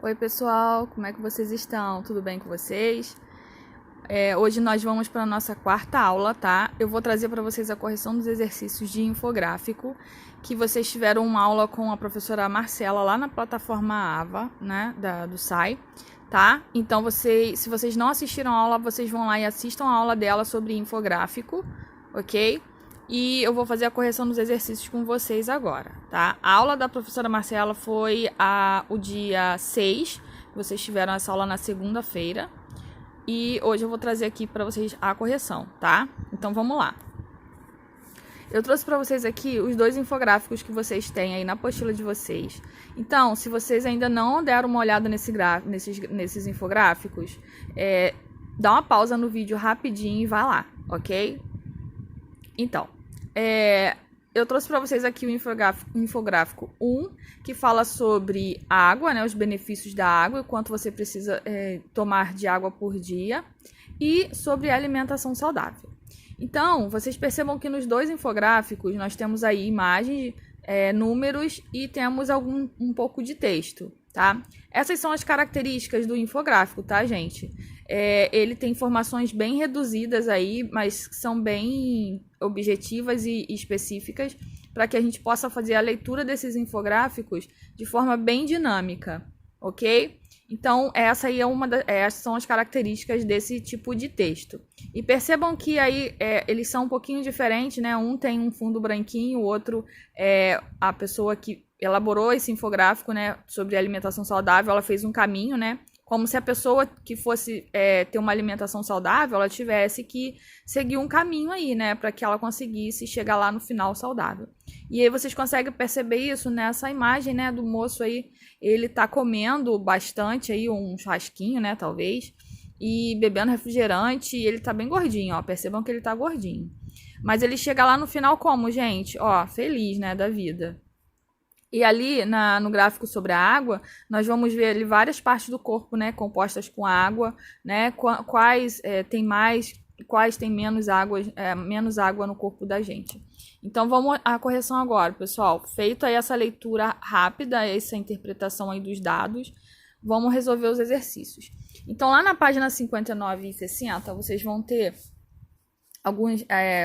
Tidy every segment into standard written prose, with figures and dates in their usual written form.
Oi pessoal, como é que vocês estão? Tudo bem com vocês? Hoje nós vamos para a nossa quarta aula, tá? Eu vou trazer para vocês a correção dos exercícios de infográfico, que vocês tiveram uma aula com a professora Marcela lá na plataforma AVA, né, do SAI, tá? Então, se vocês não assistiram a aula, vocês vão lá e assistam a aula dela sobre infográfico, ok? E eu vou fazer a correção dos exercícios com vocês agora, tá? A aula da professora Marcela foi o dia 6. Vocês tiveram essa aula na segunda-feira. E hoje eu vou trazer aqui para vocês a correção, tá? Então vamos lá. Eu trouxe para vocês aqui os dois infográficos que vocês têm aí na apostila de vocês. Então, se vocês ainda não deram uma olhada nesses infográficos, dá uma pausa no vídeo rapidinho e vai lá, ok? Então, eu trouxe para vocês aqui o infográfico 1, que fala sobre água, né, os benefícios da água e quanto você precisa tomar de água por dia, e sobre alimentação saudável. Então, vocês percebam que nos dois infográficos nós temos aí imagens, números e temos um pouco de texto, tá? Essas são as características do infográfico, tá, gente? Ele tem informações bem reduzidas aí, mas são bem objetivas e específicas para que a gente possa fazer a leitura desses infográficos de forma bem dinâmica, ok? Então, essa aí essas são as características desse tipo de texto. E percebam que aí eles são um pouquinho diferentes, né? Um tem um fundo branquinho, o outro a pessoa que elaborou esse infográfico, né, sobre alimentação saudável, ela fez um caminho, né? Como se a pessoa que fosse ter uma alimentação saudável, ela tivesse que seguir um caminho aí, né? Para que ela conseguisse chegar lá no final saudável. E aí vocês conseguem perceber isso nessa imagem, né? Do moço aí, ele tá comendo bastante aí, um churrasquinho, né? Talvez. E bebendo refrigerante, e ele tá bem gordinho, ó. Percebam que ele tá gordinho. Mas ele chega lá no final como, gente? Ó, feliz, né? Da vida. E ali, no gráfico sobre a água, nós vamos ver ali várias partes do corpo, né, compostas com água, né, quais tem mais, quais tem menos água no corpo da gente. Então, vamos à correção agora, pessoal. Feito aí essa leitura rápida, essa interpretação aí dos dados, vamos resolver os exercícios. Então, lá na página 59 e 60, vocês vão ter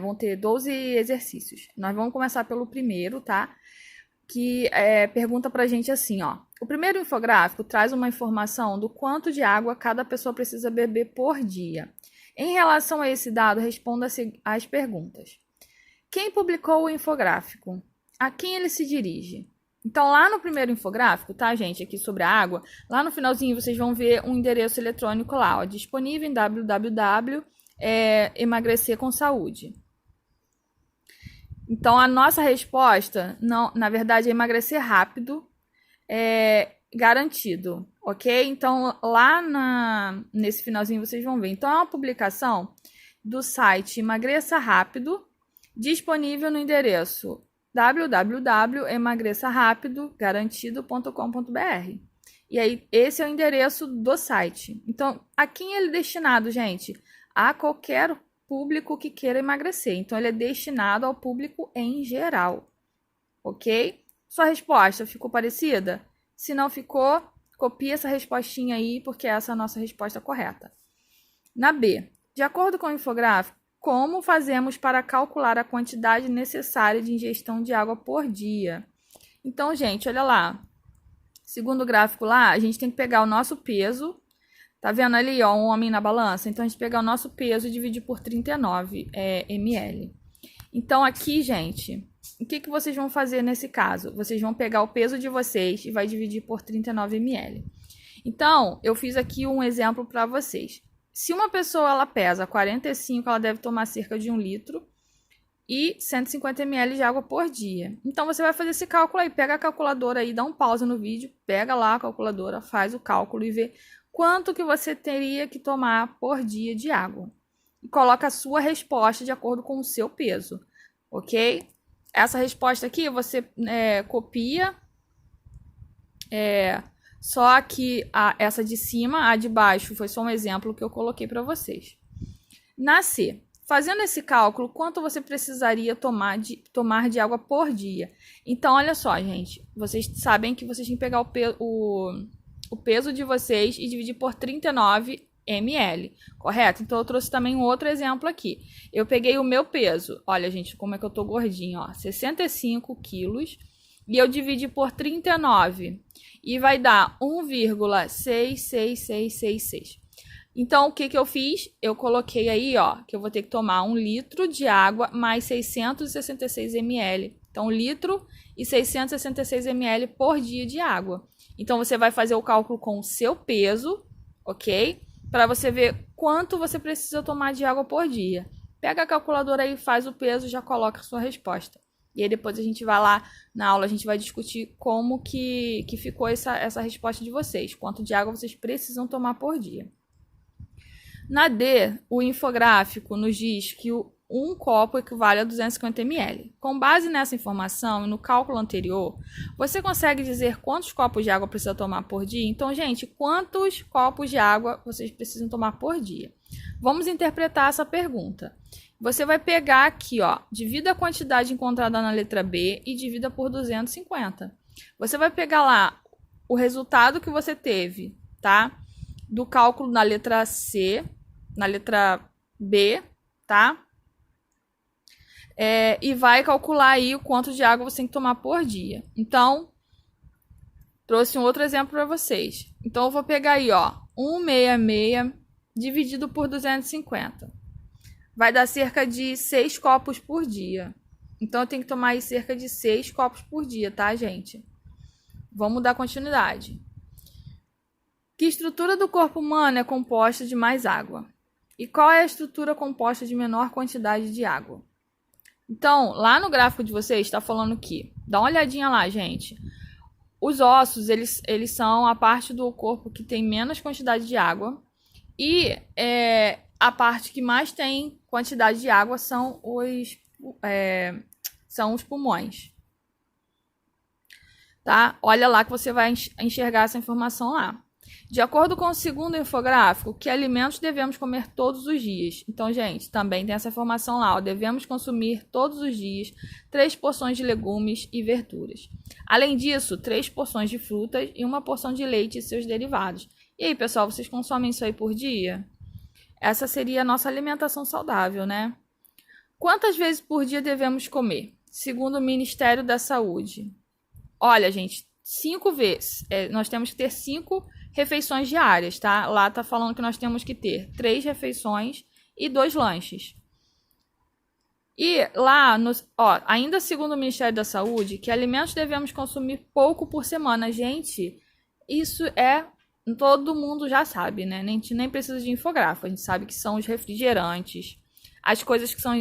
vão ter 12 exercícios. Nós vamos começar pelo primeiro, tá? Que pergunta pra gente assim, ó. O primeiro infográfico traz uma informação do quanto de água cada pessoa precisa beber por dia. Em relação a esse dado, responda-se às perguntas. Quem publicou o infográfico? A quem ele se dirige? Então, lá no primeiro infográfico, tá, gente, aqui sobre a água, lá no finalzinho vocês vão ver um endereço eletrônico lá, ó, disponível em www emagrecer com saúde. Então, a nossa resposta, não, na verdade, é emagrecer rápido, garantido, ok? Então, lá nesse finalzinho vocês vão ver. Então, é uma publicação do site Emagreça Rápido, disponível no endereço www.emagreçarapidogarantido.com.br. E aí, esse é o endereço do site. Então, a quem ele é destinado, gente? A qualquer público que queira emagrecer. Então, ele é destinado ao público em geral, ok? Sua resposta ficou parecida? Se não ficou, copie essa respostinha aí, porque essa é a nossa resposta correta. Na B, de acordo com o infográfico, como fazemos para calcular a quantidade necessária de ingestão de água por dia? Então, gente, olha lá. Segundo o gráfico lá, a gente tem que pegar o nosso peso. Tá vendo ali, ó, um homem na balança? Então, a gente pega o nosso peso e divide por 39 ml. Então, aqui, gente, o que vocês vão fazer nesse caso? Vocês vão pegar o peso de vocês e vai dividir por 39 ml. Então, eu fiz aqui um exemplo para vocês. Se uma pessoa ela pesa 45, ela deve tomar cerca de 1 litro e 150 ml de água por dia. Então, você vai fazer esse cálculo aí. Pega a calculadora aí, dá um pause no vídeo, pega lá a calculadora, faz o cálculo e vê quanto que você teria que tomar por dia de água. E coloca a sua resposta de acordo com o seu peso, ok? Essa resposta aqui você copia, só que essa de cima, a de baixo, foi só um exemplo que eu coloquei para vocês. Na C, fazendo esse cálculo, quanto você precisaria tomar de água por dia? Então, olha só, gente, vocês sabem que vocês têm que pegar o peso de vocês e dividir por 39 ml, correto? Então, eu trouxe também um outro exemplo aqui. Eu peguei o meu peso, olha, gente, como é que eu tô gordinho, ó, 65 quilos, e eu dividi por 39, e vai dar 1,66666. Então, o que que eu fiz? Eu coloquei aí, ó, que eu vou ter que tomar 1 litro de água mais 666 ml. Então, 1 litro e 666 ml por dia de água. Então, você vai fazer o cálculo com o seu peso, ok? Para você ver quanto você precisa tomar de água por dia. Pega a calculadora aí, faz o peso, já coloca a sua resposta. E aí depois a gente vai lá na aula, a gente vai discutir como que ficou essa resposta de vocês. Quanto de água vocês precisam tomar por dia. Na D, o infográfico nos diz que um copo equivale a 250 ml. Com base nessa informação e no cálculo anterior, você consegue dizer quantos copos de água precisa tomar por dia? Então, gente, quantos copos de água vocês precisam tomar por dia? Vamos interpretar essa pergunta. Você vai pegar aqui, ó, divida a quantidade encontrada na letra B e divida por 250. Você vai pegar lá o resultado que você teve, tá? Do cálculo na letra C, na letra B, tá? E vai calcular aí o quanto de água você tem que tomar por dia. Então, trouxe um outro exemplo para vocês. Então, eu vou pegar aí, ó, 166 dividido por 250. Vai dar cerca de 6 copos por dia. Então, eu tenho que tomar aí cerca de 6 copos por dia, tá, gente? Vamos dar continuidade. Que estrutura do corpo humano é composta de mais água? E qual é a estrutura composta de menor quantidade de água? Então, lá no gráfico de vocês, está falando que, dá uma olhadinha lá, gente. Os ossos, eles são a parte do corpo que tem menos quantidade de água. E a parte que mais tem quantidade de água são os pulmões. Tá? Olha lá que você vai enxergar essa informação lá. De acordo com o segundo infográfico, que alimentos devemos comer todos os dias? Então, gente, também tem essa informação lá. Ó, devemos consumir todos os dias 3 porções de legumes e verduras. Além disso, 3 porções de frutas e 1 porção de leite e seus derivados. E aí, pessoal, vocês consomem isso aí por dia? Essa seria a nossa alimentação saudável, né? Quantas vezes por dia devemos comer? Segundo o Ministério da Saúde. Olha, gente, 5 vezes. Nós temos que ter 5 refeições diárias, tá? Lá tá falando que nós temos que ter 3 refeições e 2 lanches. E lá, ainda segundo o Ministério da Saúde, que alimentos devemos consumir pouco por semana. Gente, isso todo mundo já sabe, né? A gente nem precisa de infográfico. A gente sabe que são os refrigerantes, as coisas que são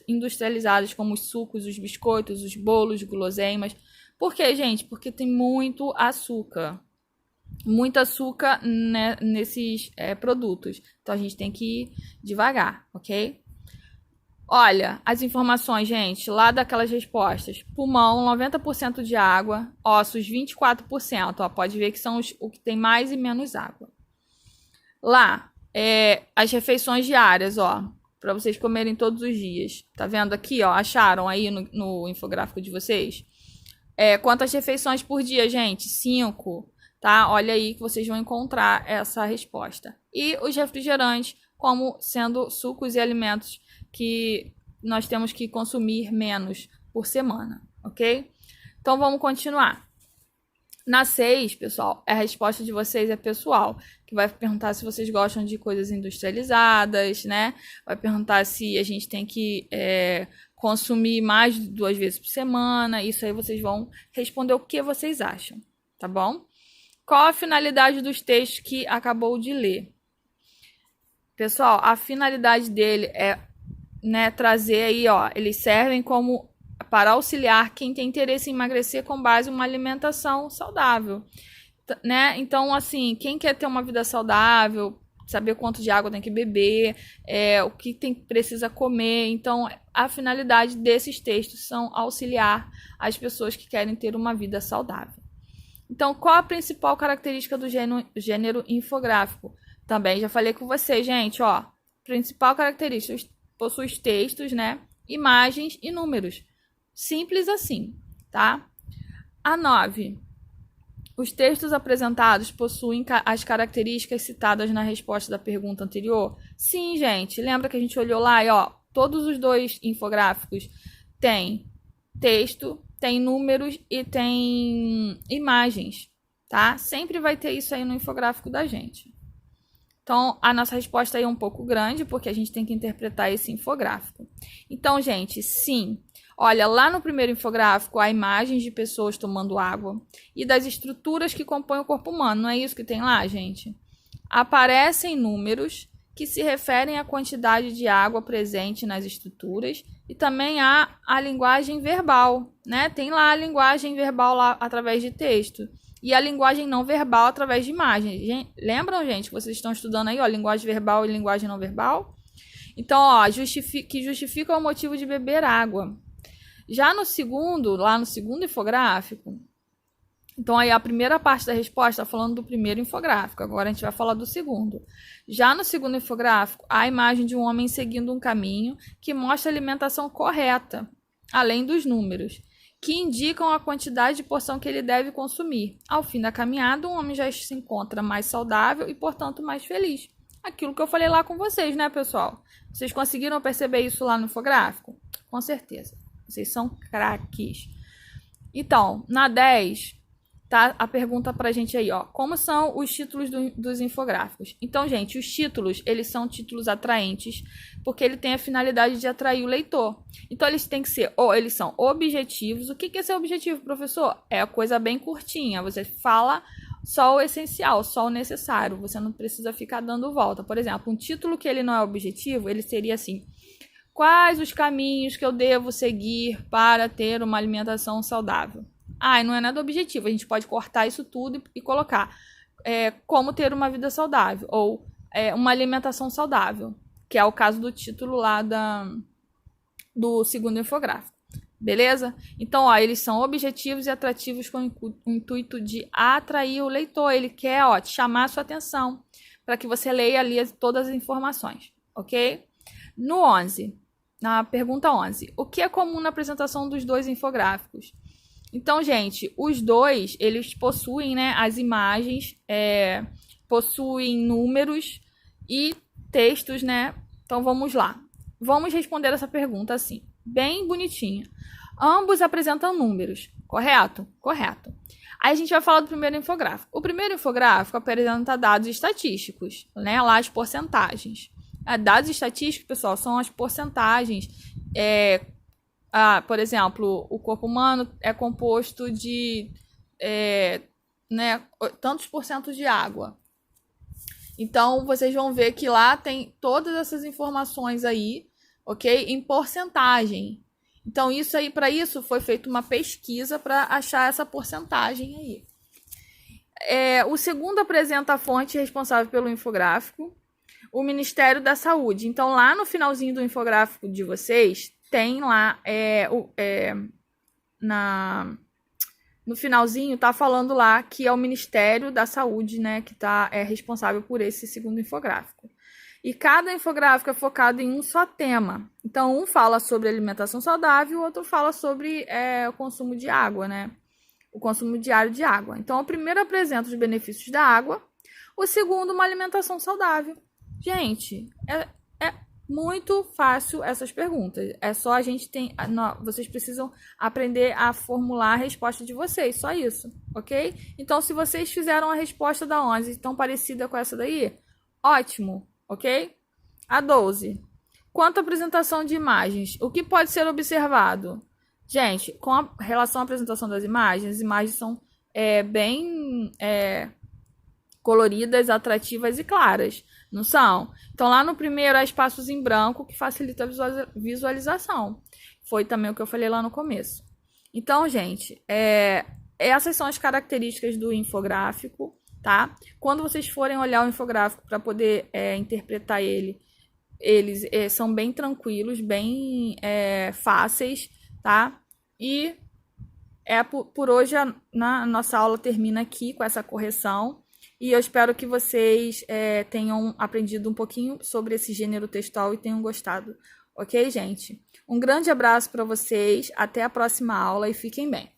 industrializadas, como os sucos, os biscoitos, os bolos, guloseimas. Por quê, gente? Porque tem muito açúcar. Muito açúcar, né, nesses produtos. Então, a gente tem que ir devagar, ok? Olha, as informações, gente, lá daquelas respostas. Pulmão, 90% de água. Ossos, 24%. Ó, pode ver que são o que tem mais e menos água. Lá, as refeições diárias, ó. Para vocês comerem todos os dias. Tá vendo aqui, ó? Acharam aí no infográfico de vocês? Quantas refeições por dia, gente? 5. Tá? Olha aí que vocês vão encontrar essa resposta. E os refrigerantes como sendo sucos e alimentos que nós temos que consumir menos por semana, ok? Então, vamos continuar. Na 6, pessoal, a resposta de vocês é pessoal, que vai perguntar se vocês gostam de coisas industrializadas, né? Vai perguntar se a gente tem que consumir mais de 2 vezes por semana. Isso aí vocês vão responder o que vocês acham, tá bom? Qual a finalidade dos textos que acabou de ler? Pessoal, a finalidade dele é, né, trazer aí, ó, eles servem como para auxiliar quem tem interesse em emagrecer com base em uma alimentação saudável, né? Então, assim, quem quer ter uma vida saudável, saber quanto de água tem que beber, o que precisa comer. Então, a finalidade desses textos são auxiliar as pessoas que querem ter uma vida saudável. Então, qual a principal característica do gênero infográfico? Também já falei com vocês, gente, ó. Principal característica, possui textos, né? Imagens e números. Simples assim, tá? A 9. Os textos apresentados possuem as características citadas na resposta da pergunta anterior? Sim, gente. Lembra que a gente olhou lá e, ó, todos os dois infográficos têm texto, tem números e tem imagens, tá? Sempre vai ter isso aí no infográfico da gente. Então, a nossa resposta aí é um pouco grande, porque a gente tem que interpretar esse infográfico. Então, gente, sim. Olha, lá no primeiro infográfico, há imagens de pessoas tomando água e das estruturas que compõem o corpo humano. Não é isso que tem lá, gente? Aparecem números que se referem à quantidade de água presente nas estruturas e também há a linguagem verbal, né? Tem lá a linguagem verbal lá através de texto e a linguagem não verbal através de imagens. Lembram, gente, que vocês estão estudando aí, ó, linguagem verbal e linguagem não verbal? Então, ó, que justifica o motivo de beber água. Já no segundo, lá no segundo infográfico, então aí a primeira parte da resposta está falando do primeiro infográfico, agora a gente vai falar do segundo. Já no segundo infográfico, há a imagem de um homem seguindo um caminho que mostra a alimentação correta, além dos números, que indicam a quantidade de porção que ele deve consumir. Ao fim da caminhada, o homem já se encontra mais saudável e, portanto, mais feliz. Aquilo que eu falei lá com vocês, né, pessoal? Vocês conseguiram perceber isso lá no infográfico? Com certeza. Vocês são craques. Então, na 10, tá a pergunta pra gente aí, ó. Como são os títulos dos infográficos? Então, gente, os títulos, eles são títulos atraentes, porque ele tem a finalidade de atrair o leitor. Então, eles têm que ser, ou eles são objetivos. O que é ser objetivo, professor? É a coisa bem curtinha. Você fala só o essencial, só o necessário. Você não precisa ficar dando volta. Por exemplo, um título que ele não é objetivo, ele seria assim: quais os caminhos que eu devo seguir para ter uma alimentação saudável? Ah, não é nada objetivo. A gente pode cortar isso tudo e colocar como ter uma vida saudável ou uma alimentação saudável, que é o caso do título lá do segundo infográfico. Beleza? Então, ó, eles são objetivos e atrativos com o intuito de atrair o leitor. Ele quer, ó, te chamar a sua atenção para que você leia ali todas as informações, ok? No 11, na pergunta 11, o que é comum na apresentação dos dois infográficos? Então, gente, os dois, eles possuem, né, as imagens, possuem números e textos, né? Então, vamos lá. Vamos responder essa pergunta assim, bem bonitinha. Ambos apresentam números, correto? Correto. Aí a gente vai falar do primeiro infográfico. O primeiro infográfico apresenta dados estatísticos, né? Lá as porcentagens. Dados estatísticos, pessoal, são as porcentagens. Por exemplo, o corpo humano é composto de tantos por cento de água. Então, vocês vão ver que lá tem todas essas informações aí, ok? Em porcentagem. Então, isso aí, para isso, foi feita uma pesquisa para achar essa porcentagem aí. O segundo apresenta a fonte responsável pelo infográfico, o Ministério da Saúde. Então, lá no finalzinho do infográfico de vocês, tem lá, no finalzinho, tá falando lá que é o Ministério da Saúde, né, que é responsável por esse segundo infográfico. E cada infográfico é focado em um só tema. Então, um fala sobre alimentação saudável, o outro fala sobre o consumo de água, né? O consumo diário de água. Então, o primeiro apresenta os benefícios da água, o segundo, uma alimentação saudável. Gente, é muito fácil essas perguntas. É só a gente vocês precisam aprender a formular a resposta de vocês, só isso, ok? Então, se vocês fizeram a resposta da 11 tão parecida com essa daí, ótimo, ok? A 12. Quanto à apresentação de imagens, o que pode ser observado? Gente, com relação à apresentação das imagens, as imagens são bem coloridas, atrativas e claras, não são? Então, lá no primeiro, há espaços em branco que facilita a visualização. Foi também o que eu falei lá no começo. Então, gente, essas são as características do infográfico, tá? Quando vocês forem olhar o infográfico para poder interpretar eles são bem tranquilos, bem fáceis, tá? E por hoje a nossa aula termina aqui com essa correção. E eu espero que vocês tenham aprendido um pouquinho sobre esse gênero textual e tenham gostado. Ok, gente? Um grande abraço para vocês. Até a próxima aula e fiquem bem.